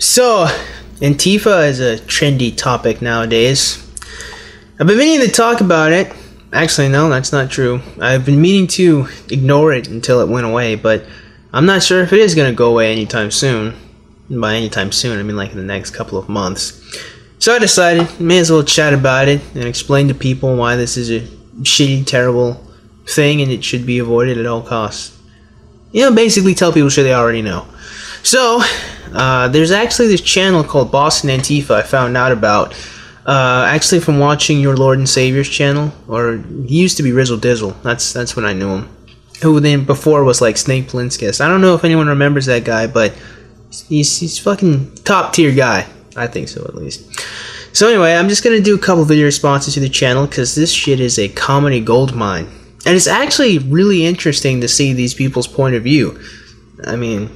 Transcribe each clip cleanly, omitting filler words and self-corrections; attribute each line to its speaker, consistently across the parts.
Speaker 1: So, Antifa is a trendy topic nowadays. I've been meaning to talk about it. Actually, no, that's not true. I've been meaning to ignore it until it went away, but I'm not sure if it is going to go away anytime soon. And by anytime soon, I mean like in the next couple of months. So I decided, may as well chat about it and explain to people why this is a shitty, terrible thing and it should be avoided at all costs. You know, basically tell people shit they already know. So, there's actually this channel called Boston Antifa I found out about. Actually from watching Your Lord and Savior's channel, or he used to be Rizzle Dizzle. That's when I knew him. Who then before was like Snake Plissken's. I don't know if anyone remembers that guy, but he's fucking top tier guy. I think so, at least. So anyway, I'm just gonna do a couple video responses to the channel because this shit is a comedy goldmine, and it's actually really interesting to see these people's point of view. I mean,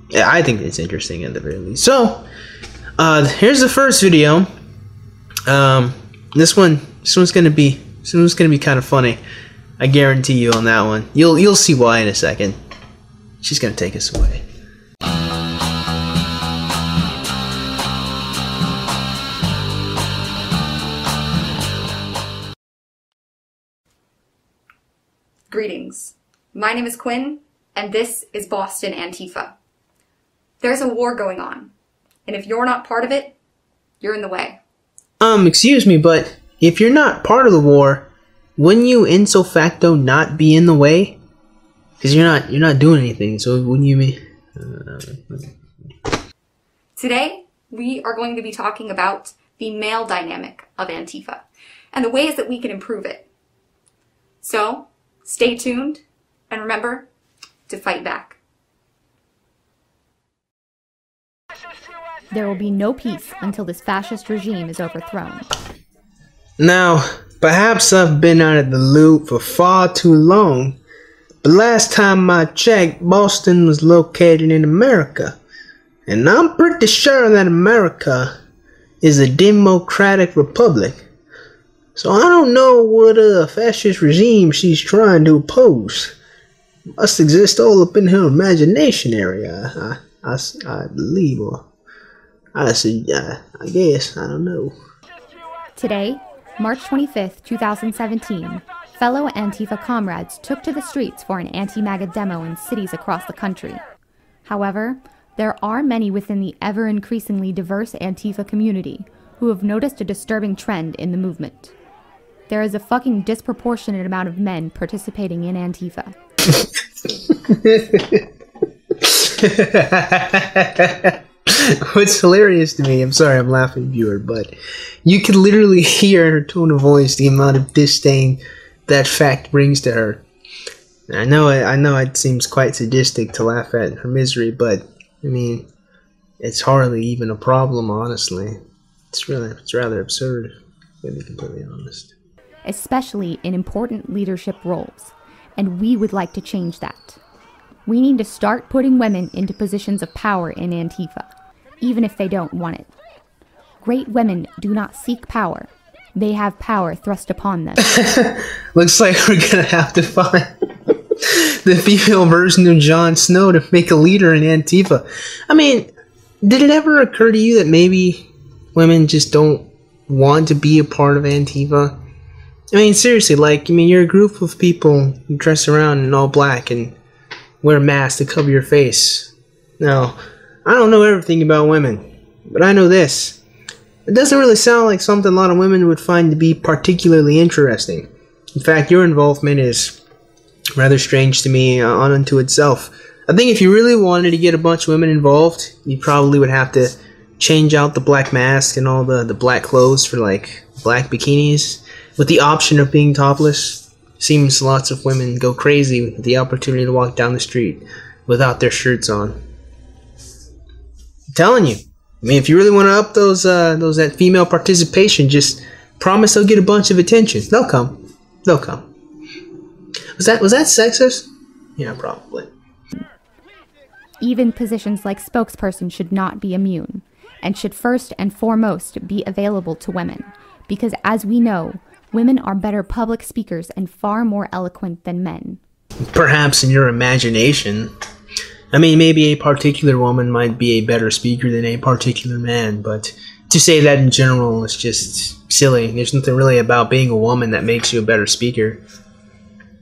Speaker 1: yeah, I think it's interesting at the very least. So, here's the first video. This one's gonna be kind of funny. I guarantee you on that one. You'll see why in a second. She's gonna take us away.
Speaker 2: Greetings. My name is Quinn, and this is Boston Antifa. There's a war going on, and if you're not part of it, you're in the way.
Speaker 1: Excuse me, but if you're not part of the war, wouldn't you ipso facto not be in the way? Because you're not doing anything, so wouldn't you be?
Speaker 2: Today, we are going to be talking about the male dynamic of Antifa, and the ways that we can improve it. So, stay tuned, and remember to fight back.
Speaker 3: There will be no peace until this fascist regime is overthrown.
Speaker 1: Now, perhaps I've been out of the loop for far too long, but last time I checked, Boston was located in America. And I'm pretty sure that America is a democratic republic. So I don't know what fascist regime she's trying to oppose. Must exist all up in her imagination area, I believe, or I guess, I don't know.
Speaker 3: Today, March 25th, 2017, fellow Antifa comrades took to the streets for an anti-MAGA demo in cities across the country. However, there are many within the ever-increasingly diverse Antifa community who have noticed a disturbing trend in the movement. There is a fucking disproportionate amount of men participating in Antifa.
Speaker 1: What's hilarious to me, I'm sorry I'm laughing, viewer, but you can literally hear in her tone of voice the amount of disdain that fact brings to her. I know it seems quite sadistic to laugh at her misery, but I mean, it's hardly even a problem, honestly. It's rather absurd, to be completely honest.
Speaker 3: Especially in important leadership roles, and we would like to change that. We need to start putting women into positions of power in Antifa, even if they don't want it. Great women do not seek power. They have power thrust upon them.
Speaker 1: Looks like we're gonna have to find the female version of Jon Snow to make a leader in Antifa. I mean, did it ever occur to you that maybe women just don't want to be a part of Antifa? I mean, seriously, like, I mean, you're a group of people who dress around in all black and wear masks to cover your face. Now, I don't know everything about women, but I know this. It doesn't really sound like something a lot of women would find to be particularly interesting. In fact, your involvement is rather strange to me unto itself. I think if you really wanted to get a bunch of women involved, you probably would have to change out the black mask and all the black clothes for, like, black bikinis, with the option of being topless. Seems lots of women go crazy with the opportunity to walk down the street without their shirts on. I'm telling you. I mean, if you really want to up that female participation, just promise they'll get a bunch of attention. They'll come. They'll come. Was that sexist? Yeah, probably.
Speaker 3: Even positions like spokesperson should not be immune, and should first and foremost be available to women, because as we know, women are better public speakers and far more eloquent than men.
Speaker 1: Perhaps in your imagination. I mean, maybe a particular woman might be a better speaker than a particular man, but to say that in general is just silly. There's nothing really about being a woman that makes you a better speaker.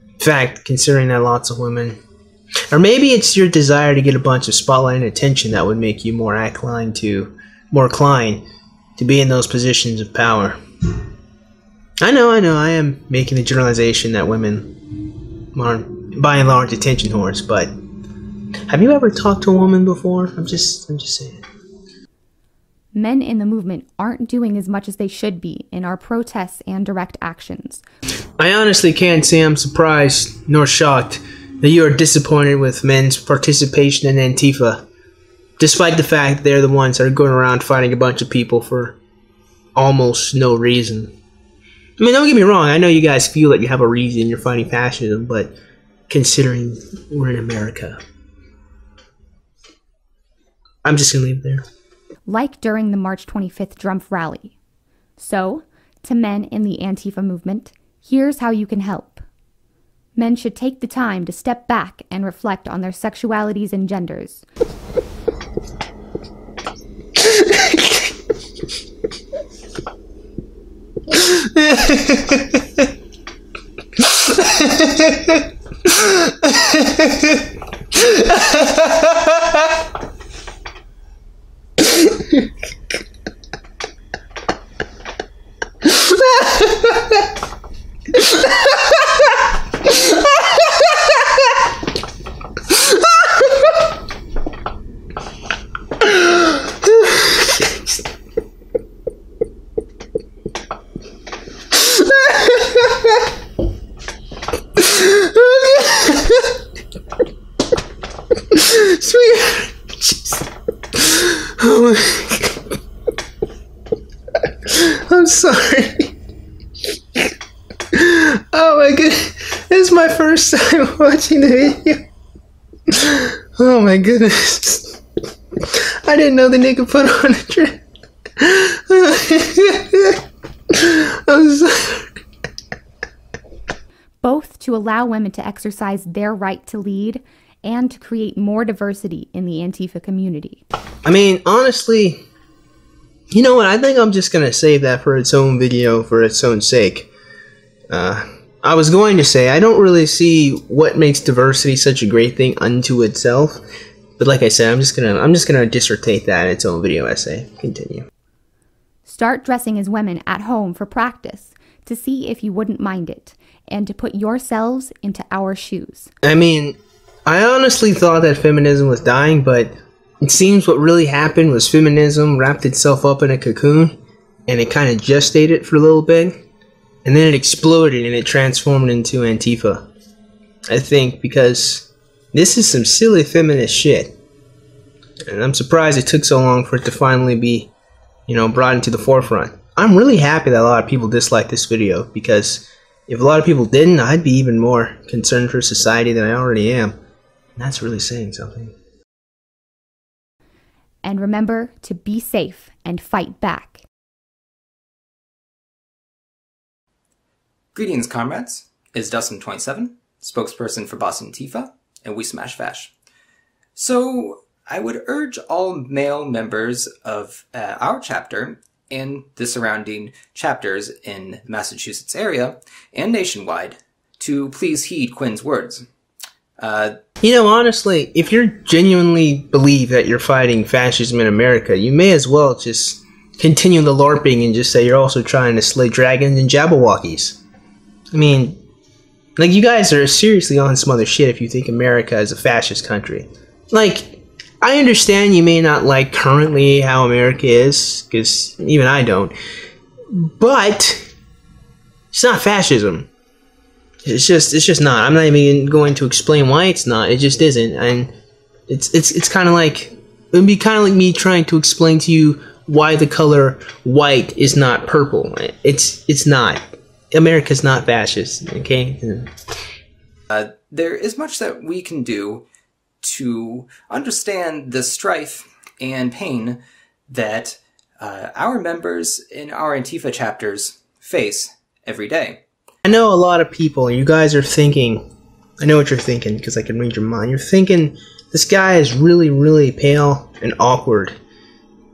Speaker 1: In fact, considering that lots of women... Or maybe it's your desire to get a bunch of spotlight and attention that would make you more inclined to be in those positions of power. I know, I am making the generalization that women are, by and large, attention whores, but have you ever talked to a woman before? I'm just saying.
Speaker 3: Men in the movement aren't doing as much as they should be in our protests and direct actions.
Speaker 1: I honestly can't say I'm surprised nor shocked that you are disappointed with men's participation in Antifa, despite the fact that they're the ones that are going around fighting a bunch of people for almost no reason. I mean, don't get me wrong, I know you guys feel that you have a reason you're fighting fascism, but considering we're in America, I'm just gonna leave it there.
Speaker 3: Like during the March 25th Drumpf rally. So, to men in the Antifa movement, here's how you can help. Men should take the time to step back and reflect on their sexualities and genders.
Speaker 1: I'm sorry. Oh my goodness. This is my first time watching the video. Oh my goodness. I didn't know the nigga put on a dress. I'm sorry.
Speaker 3: Both to allow women to exercise their right to lead and to create more diversity in the Antifa community.
Speaker 1: I mean, honestly, you know what? I think I'm just going to save that for its own video, for its own sake. I was going to say, I don't really see what makes diversity such a great thing unto itself. But like I said, I'm just gonna dissertate that in its own video essay. Continue.
Speaker 3: Start dressing as women at home for practice to see if you wouldn't mind it, and to put yourselves into our shoes. I
Speaker 1: mean, I honestly thought that feminism was dying, but it seems what really happened was feminism wrapped itself up in a cocoon, and it kind of gestated for a little bit, and then it exploded and it transformed into Antifa. I think because this is some silly feminist shit, and I'm surprised it took so long for it to finally be, brought into the forefront. I'm really happy that a lot of people disliked this video, because if a lot of people didn't, I'd be even more concerned for society than I already am. And that's really saying something.
Speaker 3: And remember to be safe and fight back.
Speaker 4: Greetings, comrades. It's Dustin27, spokesperson for Antifa, and we smash fash. So, I would urge all male members of our chapter and the surrounding chapters in the Massachusetts area and nationwide to please heed Quinn's words.
Speaker 1: Honestly, if you genuinely believe that you're fighting fascism in America, you may as well just continue the LARPing and just say you're also trying to slay dragons and Jabberwockies. I mean, like, you guys are seriously on some other shit if you think America is a fascist country. Like, I understand you may not like currently how America is, because even I don't, but it's not fascism. It's just not. I'm not even going to explain why it's not. It just isn't. And it's kind of like, it would be kind of like me trying to explain to you why the color white is not purple. It's not. America's not fascist, okay?
Speaker 4: There is much that we can do to understand the strife and pain that our members in our Antifa chapters face every day.
Speaker 1: I know a lot of people, you guys are thinking, I know what you're thinking because I can read your mind. You're thinking This guy is really, really pale and awkward.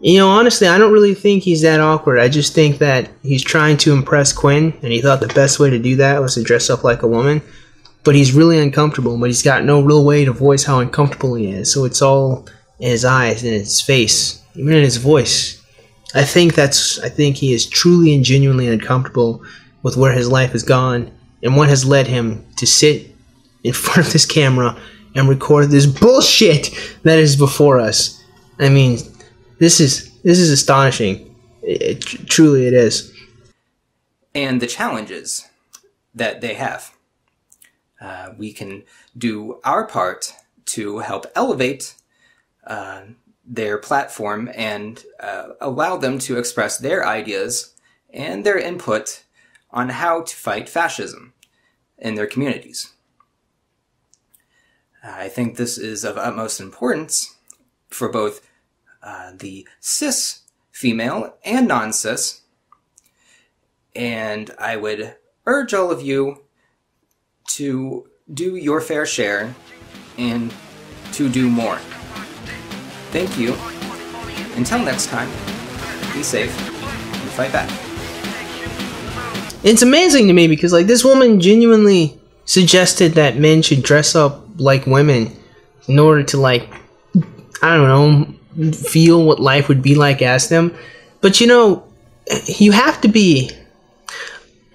Speaker 1: You know, honestly, I don't really think he's that awkward. I just think that he's trying to impress Quinn, and he thought the best way to do that was to dress up like a woman. But he's really uncomfortable, but he's got no real way to voice how uncomfortable he is. So it's all in his eyes, in his face, even in his voice. I think he is truly and genuinely uncomfortable with where his life has gone and what has led him to sit in front of this camera and record this bullshit that is before us. I mean, this is astonishing. Truly it is.
Speaker 4: And the challenges that they have. We can do our part to help elevate their platform and allow them to express their ideas and their input on how to fight fascism in their communities. I think this is of utmost importance for both the cis female and non-cis, and I would urge all of you to do your fair share and to do more. Thank you. Until next time, be safe and fight back.
Speaker 1: It's amazing to me because, like, this woman genuinely suggested that men should dress up like women in order to, like, I don't know, feel what life would be like as them. But, you know, you have to be,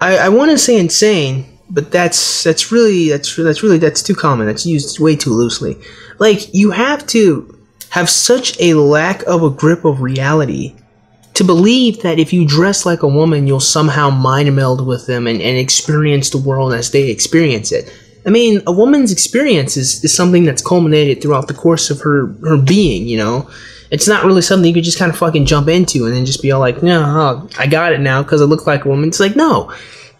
Speaker 1: I want to say insane, but that's too common. That's used way too loosely. Like, you have to have such a lack of a grip of reality to believe that if you dress like a woman, you'll somehow mind meld with them and experience the world as they experience it. I mean, a woman's experience is something that's culminated throughout the course of her being, you know? It's not really something you could just kind of fucking jump into and then just be all like, no, I got it now because I look like a woman. It's like, no.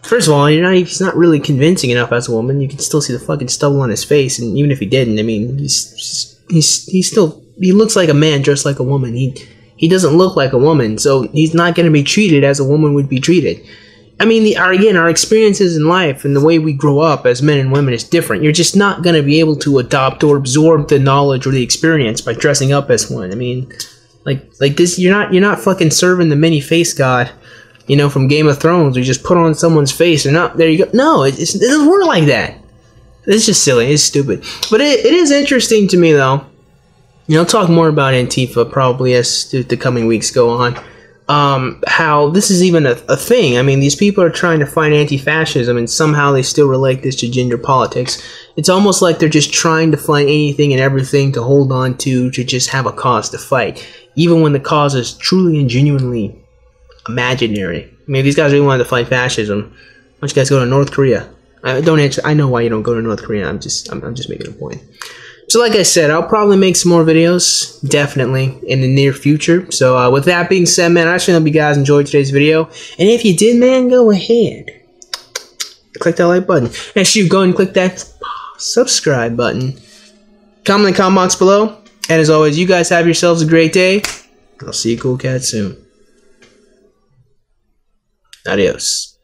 Speaker 1: First of all, he's not really convincing enough as a woman. You can still see the fucking stubble on his face, and even if he didn't, I mean, he looks like a man dressed like a woman. He doesn't look like a woman, so he's not going to be treated as a woman would be treated. I mean, our experiences in life and the way we grow up as men and women is different. You're just not going to be able to adopt or absorb the knowledge or the experience by dressing up as one. I mean, like this, you're not fucking serving the many-face god, you know, from Game of Thrones. You just put on someone's face and there you go. No, it doesn't work like that. It's just silly. It's stupid. But it is interesting to me, though. You know, I'll talk more about Antifa probably as the coming weeks go on. How this is even a thing. I mean, these people are trying to fight anti-fascism, and somehow they still relate this to gender politics. It's almost like they're just trying to find anything and everything to hold on to just have a cause to fight, even when the cause is truly and genuinely imaginary. I mean, if these guys really wanted to fight fascism, why don't you guys go to North Korea? Don't answer. I know why you don't go to North Korea. I'm just making a point. So like I said, I'll probably make some more videos, definitely, in the near future. So with that being said, man, I actually hope you guys enjoyed today's video. And if you did, man, go ahead. Click that like button. And shoot, go ahead and click that subscribe button. Comment in the comment box below. And as always, you guys have yourselves a great day. I'll see you cool cats soon. Adios.